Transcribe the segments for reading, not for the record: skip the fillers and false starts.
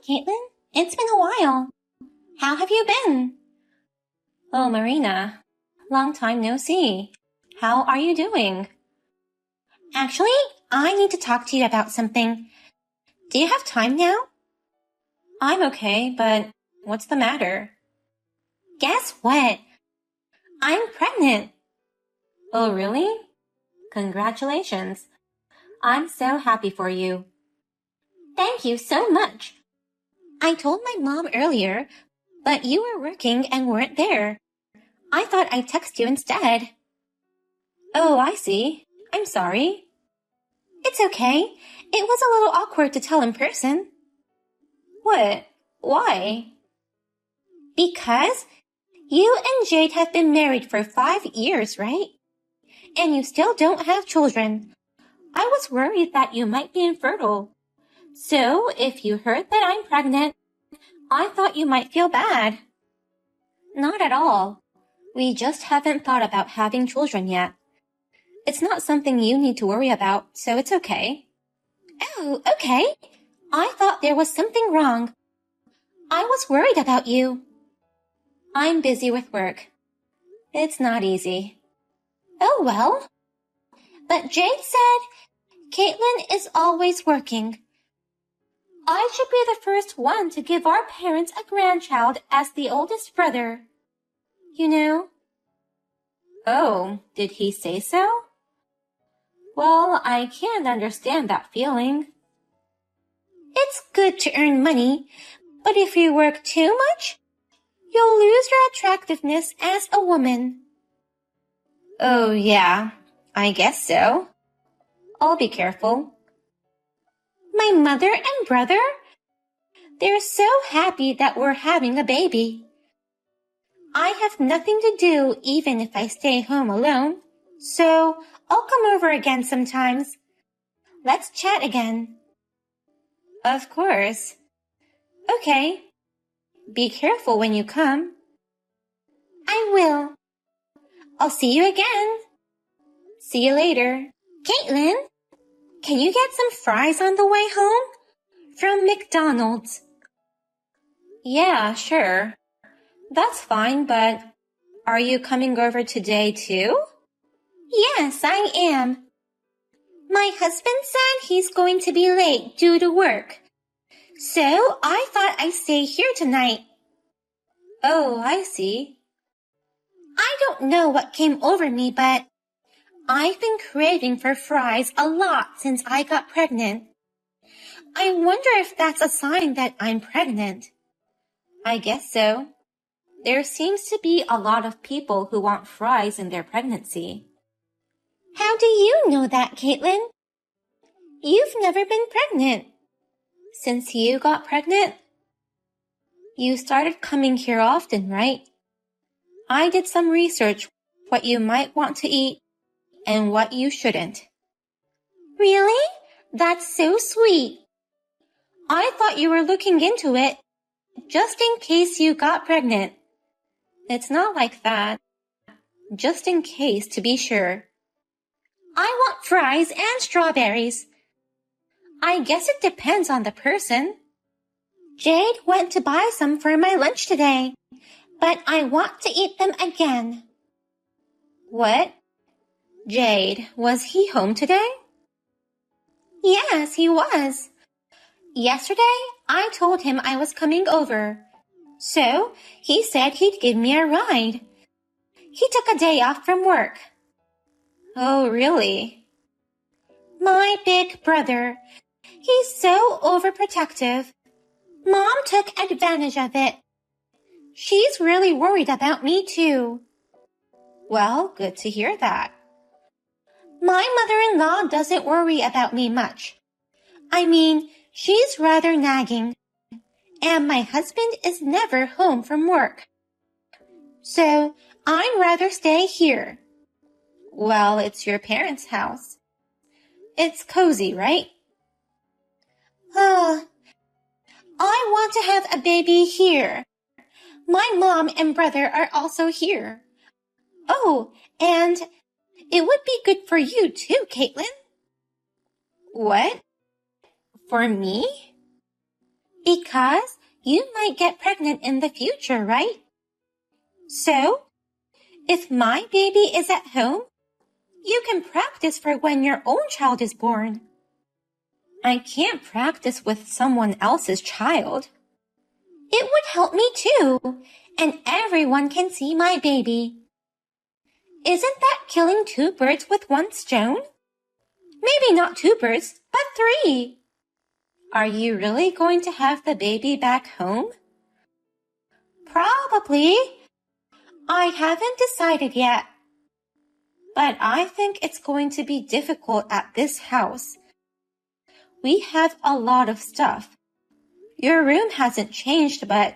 Caitlin. It's been a while. How have you been? Oh, Marina. Long time no see. How are you doing? Actually, I need to talk to you about something. Do you have time now? I'm okay, but what's the matter? Guess what? I'm pregnant. Oh, really? Congratulations. I'm so happy for you. Thank you so much. I told my mom earlier, but you were working and weren't there. I thought I'd text you instead. Oh, I see. I'm sorry. It's okay. It was a little awkward to tell in person. What? Why? Because you and Jade have been married for 5 years, right? And you still don't have children. I was worried that you might be infertile. So, if you heard that I'm pregnant, I thought you might feel bad. Not at all. We just haven't thought about having children yet. It's not something you need to worry about, so it's okay. Oh, okay. I thought there was something wrong. I was worried about you. I'm busy with work. It's not easy. Oh, well. But Jade said, Caitlin is always working. I should be the first one to give our parents a grandchild as the oldest brother. You know? Oh, did he say so? Well, I can't understand that feeling. It's good to earn money, but if you work too much, you'll lose your attractiveness as a woman. Oh, yeah, I guess so. I'll be careful. My mother and brother? They're so happy that we're having a baby. I have nothing to do even if I stay home alone, so I'll come over again sometimes. Let's chat again. Of course. Okay. Be careful when you come. I will. I'll see you again. See you later. Caitlin, can you get some fries on the way home? From McDonald's. Yeah, sure. That's fine, but are you coming over today too? Yes, I am. My husband said he's going to be late due to work. So I thought I'd stay here tonight. Oh, I see. I don't know what came over me, but I've been craving for fries a lot since I got pregnant. I wonder if that's a sign that I'm pregnant. I guess so. There seems to be a lot of people who want fries in their pregnancy. How do you know that, Caitlin? You've never been pregnant. Since you got pregnant? You started coming here often, right? I did some research what you might want to eat and what you shouldn't. Really? That's so sweet. I thought you were looking into it just in case you got pregnant. It's not like that. Just in case to be sure. I want fries and strawberries. I guess it depends on the person. Jade went to buy some for my lunch today, but I want to eat them again. What? Jade, was he home today? Yes, he was. Yesterday, I told him I was coming over, so he said he'd give me a ride. He took a day off from work. Oh, really? My big brother. He's so overprotective. Mom took advantage of it. She's really worried about me too. Well, good to hear that. My mother-in-law doesn't worry about me much. I mean, she's rather nagging. And my husband is never home from work. So, I'd rather stay here. Well, it's your parents' house. It's cozy, right? I want to have a baby here. My mom and brother are also here. Oh, and it would be good for you too, Caitlin. What? For me? Because you might get pregnant in the future, right? So, if my baby is at home, you can practice for when your own child is born. I can't practice with someone else's child. It would help me too, and everyone can see my baby. Isn't that killing 2 birds with 1 stone? Maybe not 2 birds, but 3. Are you really going to have the baby back home? Probably. I haven't decided yet. But I think it's going to be difficult at this house. We have a lot of stuff. Your room hasn't changed, but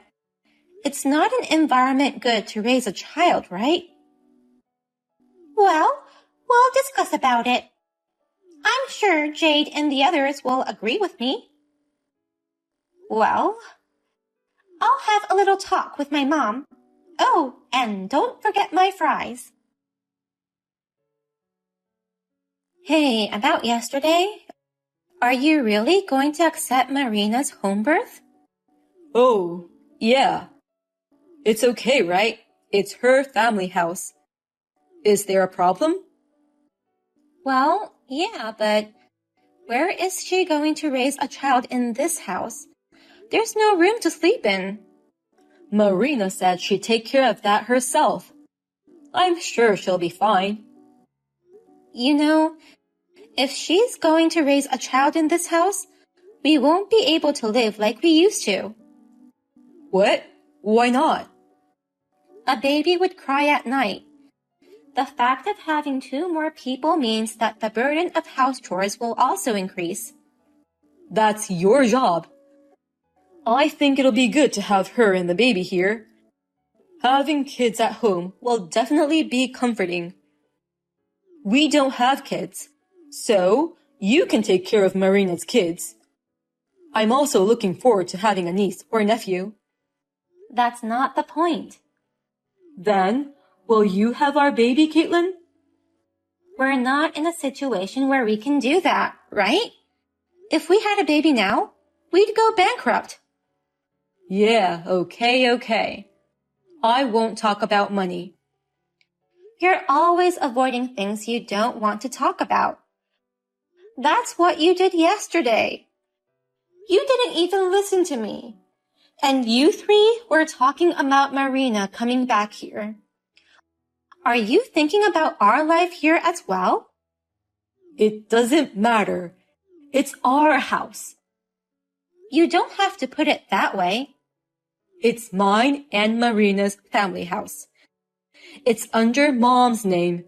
it's not an environment good to raise a child, right? Well, we'll discuss about it. I'm sure Jade and the others will agree with me. Well, I'll have a little talk with my mom. Oh, and don't forget my fries. Hey, about yesterday, are you really going to accept Marina's home birth? Oh, yeah. It's okay, right? It's her family house. Is there a problem? Well, yeah, but where is she going to raise a child in this house? There's no room to sleep in. Marina said she'd take care of that herself. I'm sure she'll be fine. You know, if she's going to raise a child in this house, we won't be able to live like we used to. What? Why not? A baby would cry at night. The fact of having 2 more people means that the burden of house chores will also increase. That's your job. I think it'll be good to have her and the baby here. Having kids at home will definitely be comforting. We don't have kids, so you can take care of Marina's kids. I'm also looking forward to having a niece or nephew. That's not the point. Then, will you have our baby, Caitlin? We're not in a situation where we can do that, right? If we had a baby now, we'd go bankrupt. Yeah, okay. I won't talk about money. You're always avoiding things you don't want to talk about. That's what you did yesterday. You didn't even listen to me. And you 3 were talking about Marina coming back here. Are you thinking about our life here as well? It doesn't matter. It's our house. You don't have to put it that way. It's mine and Marina's family house. It's under Mom's name.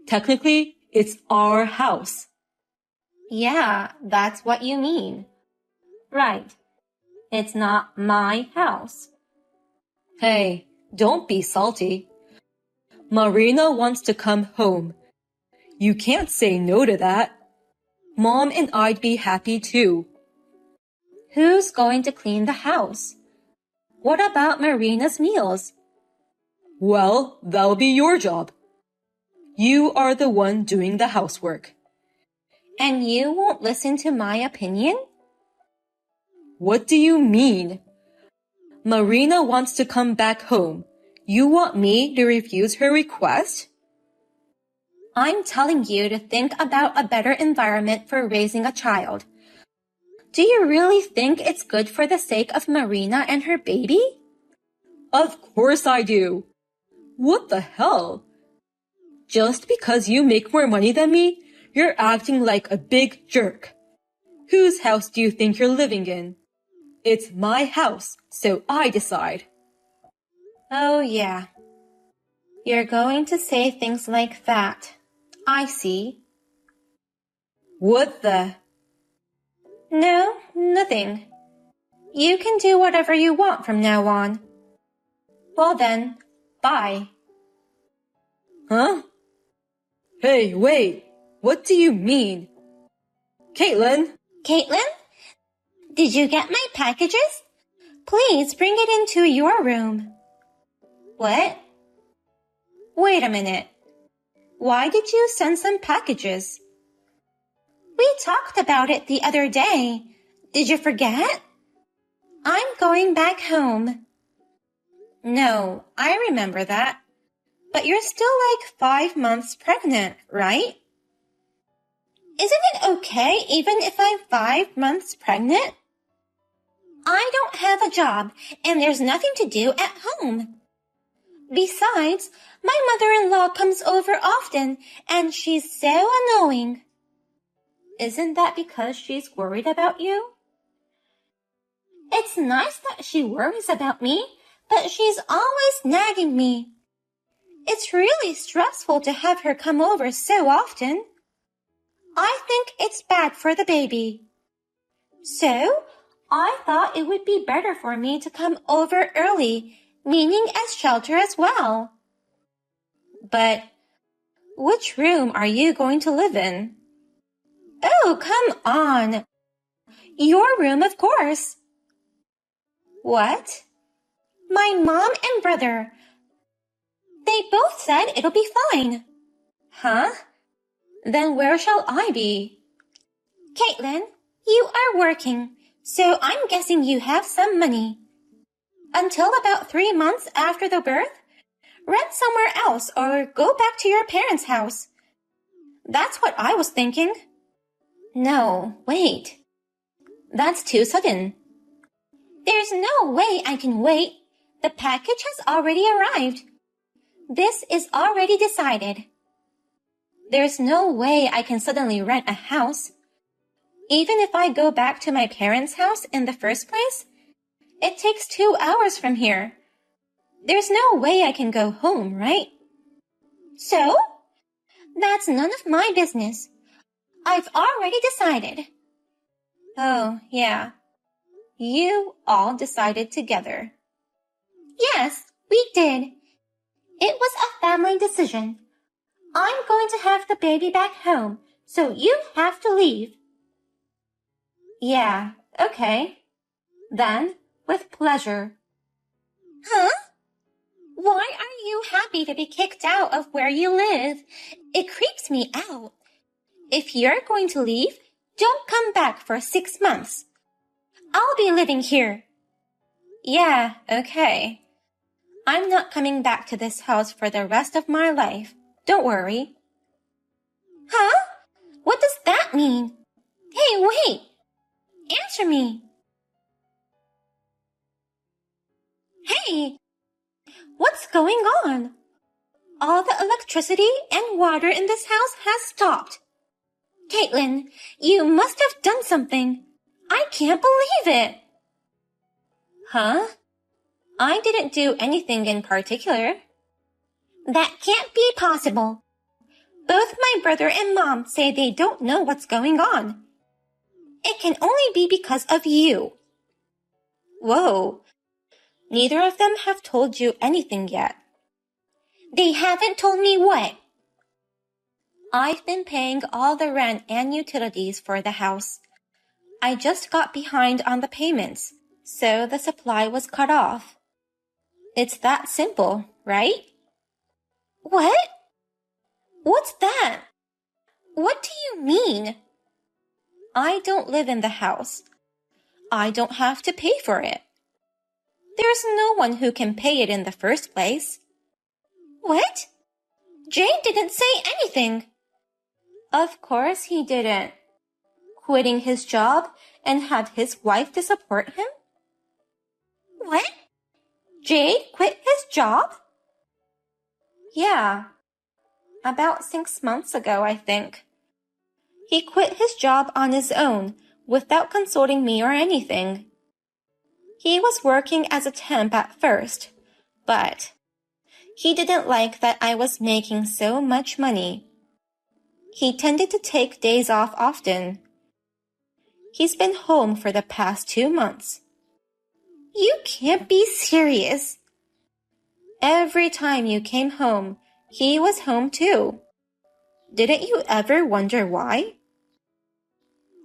Technically, it's our house. Yeah, that's what you mean. Right. It's not my house. Hey, don't be salty. Marina wants to come home. You can't say no to that. Mom and I'd be happy too. Who's going to clean the house? What about Marina's meals? Well, that'll be your job. You are the one doing the housework. And you won't listen to my opinion? What do you mean? Marina wants to come back home. You want me to refuse her request? I'm telling you to think about a better environment for raising a child. Do you really think it's good for the sake of Marina and her baby? Of course I do. What the hell? Just because you make more money than me, you're acting like a big jerk. Whose house do you think you're living in? It's my house, so I decide. Oh yeah. You're going to say things like that. I see. What the? No, nothing. You can do whatever you want from now on. Well then, bye. Huh? Hey, wait. What do you mean? Caitlin? Caitlin? Did you get my packages? Please bring it into your room. What? Wait a minute. Why did you send some packages? We talked about it the other day. Did you forget? going back home. No, I remember that. But you're still like 5 months pregnant, right? Isn't it okay even if I'm 5 months pregnant? I don't have a job and there's nothing to do at home. Besides, my mother-in-law comes over often and she's so annoying. Isn't that because she's worried about you? It's nice that she worries about me, but she's always nagging me. It's really stressful to have her come over so often. I think it's bad for the baby. So, I thought it would be better for me to come over early, meaning as shelter as well. But which room are you going to live in? Oh, come on. Your room, of course. What? My mom and brother. They both said it'll be fine. Huh? Then where shall I be? Caitlin, you are working, so I'm guessing you have some money. Until about 3 months after the birth, rent somewhere else or go back to your parents' house. That's what I was thinking. No, wait. That's too sudden. There's no way I can wait. The package has already arrived. This is already decided. There's no way I can suddenly rent a house. Even if I go back to my parents' house in the first place, it takes 2 hours from here. There's no way I can go home, right? So? That's none of my business. I've already decided. Oh, yeah. You all decided together. Yes, we did. It was a family decision. I'm going to have the baby back home, so you have to leave. Yeah, okay. Then, with pleasure. Huh? Why are you happy to be kicked out of where you live? It creeps me out. If you're going to leave, don't come back for 6 months. I'll be living here. Yeah, okay. I'm not coming back to this house for the rest of my life. Don't worry. Huh? What does that mean? Hey, wait! Answer me! Hey! What's going on? All the electricity and water in this house has stopped. Caitlin, you must have done something. I can't believe it. Huh? I didn't do anything in particular. That can't be possible. Both my brother and mom say they don't know what's going on. It can only be because of you. Whoa. Neither of them have told you anything yet. They haven't told me what? I've been paying all the rent and utilities for the house. I just got behind on the payments, so the supply was cut off. It's that simple, right? What? What's that? What do you mean? I don't live in the house. I don't have to pay for it. There's no one who can pay it in the first place. What? Jade didn't say anything. Of course he didn't. Quitting his job and have his wife to support him? What? Jade quit his job? Yeah. About 6 months ago, I think. He quit his job on his own, without consulting me or anything. He was working as a temp at first, but he didn't like that I was making so much money. He tended to take days off often. He's been home for the past 2 months. You can't be serious. Every time you came home, he was home too. Didn't you ever wonder why?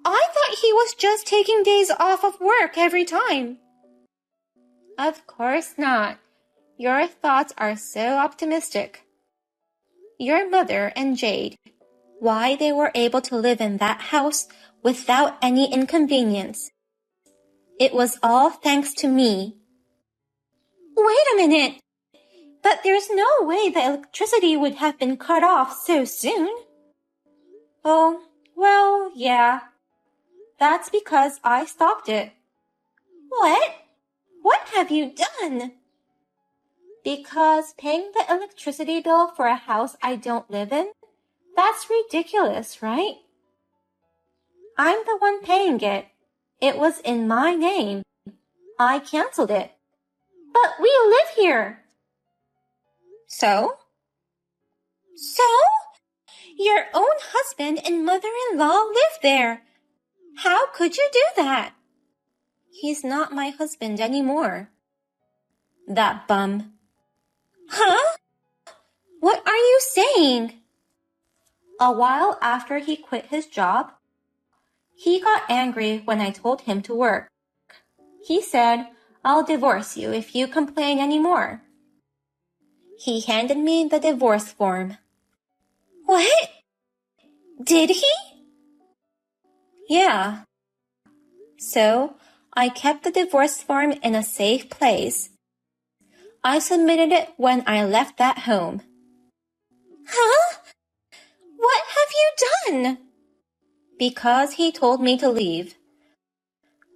I thought he was just taking days off of work every time. Of course not. Your thoughts are so optimistic. Your mother and Jade, why they were able to live in that house without any inconvenience. It was all thanks to me. Wait a minute! But there's no way the electricity would have been cut off so soon. Oh, well, yeah. That's because I stopped it. What? What have you done? Because paying the electricity bill for a house I don't live in? That's ridiculous, right? I'm the one paying it. It was in my name. I canceled it. But we live here. So? So? Your own husband and mother-in-law live there. How could you do that? He's not my husband anymore. That bum. Huh? What are you saying? A while after he quit his job, he got angry when I told him to work. He said, "I'll divorce you if you complain anymore." He handed me the divorce form. What? Did he? Yeah. So, I kept the divorce form in a safe place. I submitted it when I left that home. Huh? What have you done? Because he told me to leave.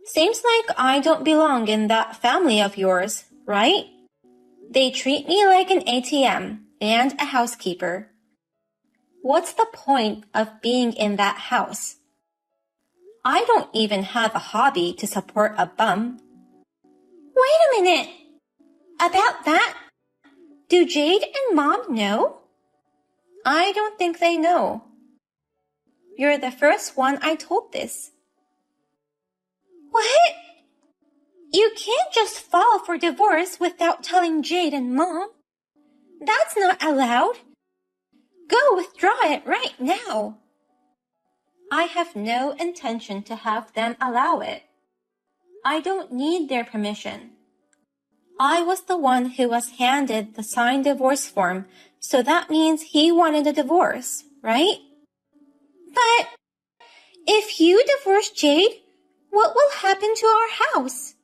Seems like I don't belong in that family of yours, right? They treat me like an ATM and a housekeeper. What's the point of being in that house? I don't even have a hobby to support a bum. Wait a minute! About that? Do Jade and Mom know? I don't think they know. You're the first one I told this. What? You can't just file for divorce without telling Jade and Mom. That's not allowed. Go withdraw it right now. I have no intention to have them allow it. I don't need their permission. I was the one who was handed the signed divorce form, so that means he wanted a divorce, right? But if you divorce Jade, what will happen to our house?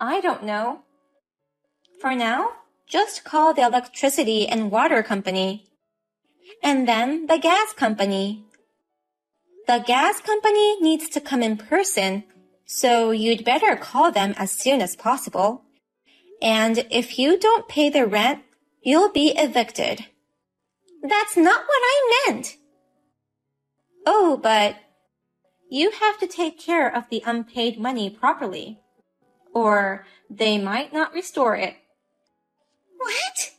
I don't know. For now, just call the electricity and water company. And then the gas company. The gas company needs to come in person, so you'd better call them as soon as possible. And if you don't pay the rent, you'll be evicted. That's not what I meant. Oh, but you have to take care of the unpaid money properly, or they might not restore it. What?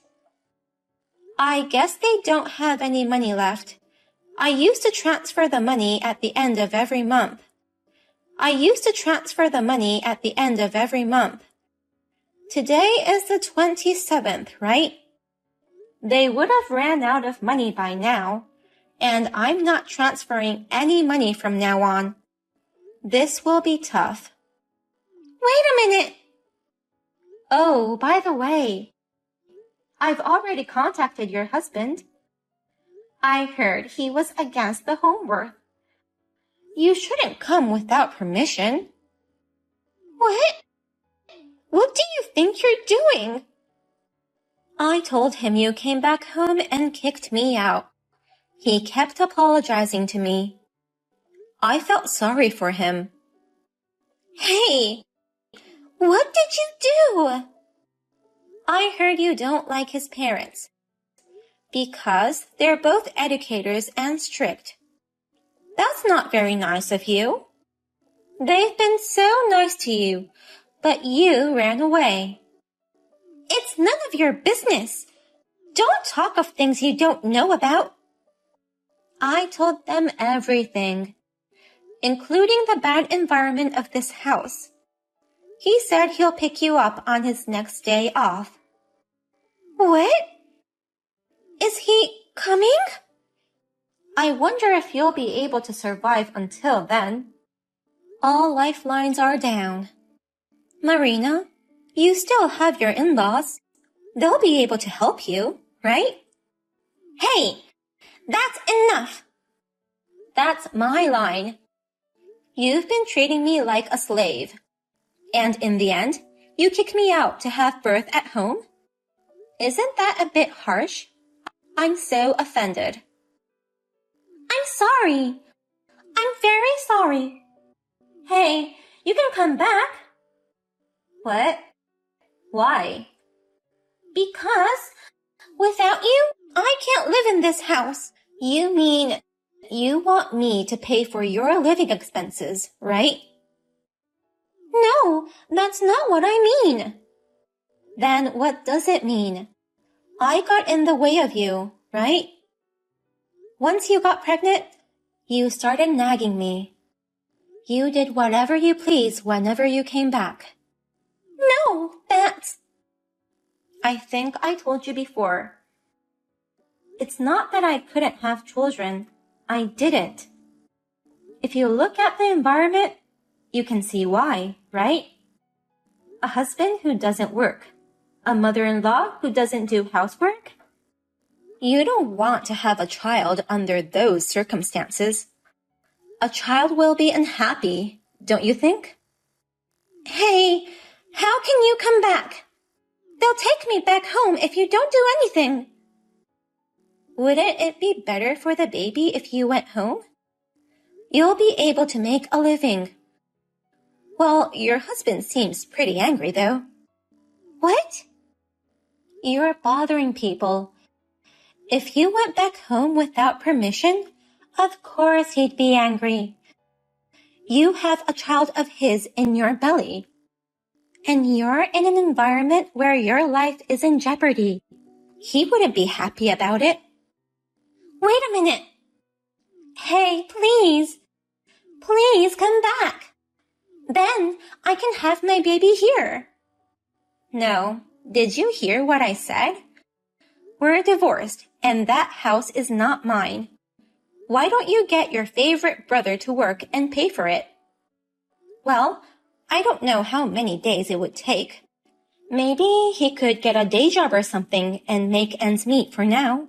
I guess they don't have any money left. I used to transfer the money at the end of every month. Today is the 27th, right? They would have ran out of money by now, and I'm not transferring any money from now on. This will be tough. Wait a minute! Oh, by the way, I've already contacted your husband. I heard he was against the home birth. You shouldn't come without permission. What? What do you think you're doing? I told him you came back home and kicked me out. He kept apologizing to me. I felt sorry for him. Hey, what did you do? I heard you don't like his parents. Because they're both educators and strict. That's not very nice of you. They've been so nice to you, but you ran away. It's none of your business. Don't talk of things you don't know about. I told them everything, including the bad environment of this house. He said he'll pick you up on his next day off. What? Is he coming? I wonder if you'll be able to survive until then. All lifelines are down. Marina, you still have your in-laws. They'll be able to help you, right? Hey, that's enough. That's my line. You've been treating me like a slave. And in the end, you kick me out to have birth at home? Isn't that a bit harsh? I'm so offended. I'm sorry. I'm very sorry. Hey, you can come back. What? Why? Because without you, I can't live in this house. You mean you want me to pay for your living expenses, right? No, that's not what I mean. Then what does it mean? I got in the way of you, right? Once you got pregnant, you started nagging me. You did whatever you pleased whenever you came back. No, that's... I think I told you before. It's not that I couldn't have children. I didn't. If you look at the environment, you can see why, right? A husband who doesn't work. A mother-in-law who doesn't do housework. You don't want to have a child under those circumstances. A child will be unhappy, don't you think? Hey, how can you come back? They'll take me back home if you don't do anything. Wouldn't it be better for the baby if you went home? You'll be able to make a living. Well, your husband seems pretty angry, though. What? You're bothering people. If you went back home without permission, of course he'd be angry. You have a child of his in your belly. And you're in an environment where your life is in jeopardy. He wouldn't be happy about it. Wait a minute. Hey, please. Please come back. Then I can have my baby here. No, did you hear what I said? We're divorced, and that house is not mine. Why don't you get your favorite brother to work and pay for it? Well, I don't know how many days it would take. Maybe he could get a day job or something and make ends meet for now.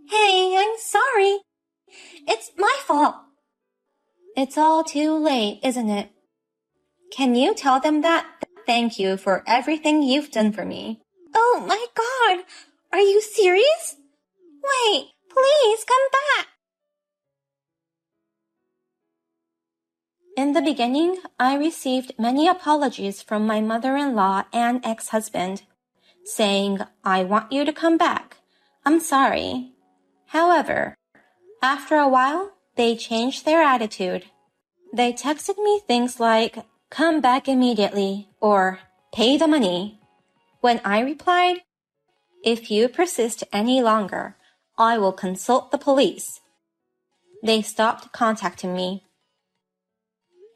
Hey, I'm sorry. It's my fault. It's all too late, isn't it? Can you tell them that? Thank you for everything you've done for me. Oh my God! Are you serious? Wait, please come back. In the beginning, I received many apologies from my mother-in-law and ex-husband, saying, I want you to come back. I'm sorry. However, after a while, they changed their attitude. They texted me things like, come back immediately, or pay the money. When I replied, if you persist any longer, I will consult the police. They stopped contacting me.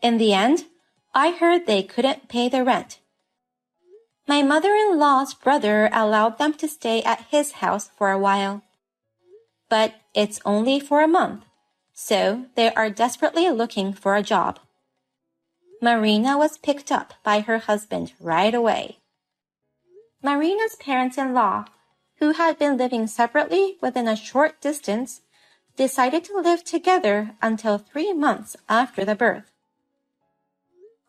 In the end, I heard they couldn't pay the rent. My mother-in-law's brother allowed them to stay at his house for a while. But it's only for a month, so they are desperately looking for a job. Marina was picked up by her husband right away. Marina's parents-in-law, who had been living separately within a short distance, decided to live together until 3 months after the birth.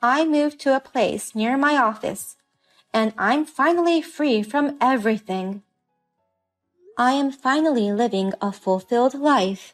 I moved to a place near my office, and I'm finally free from everything. I am finally living a fulfilled life.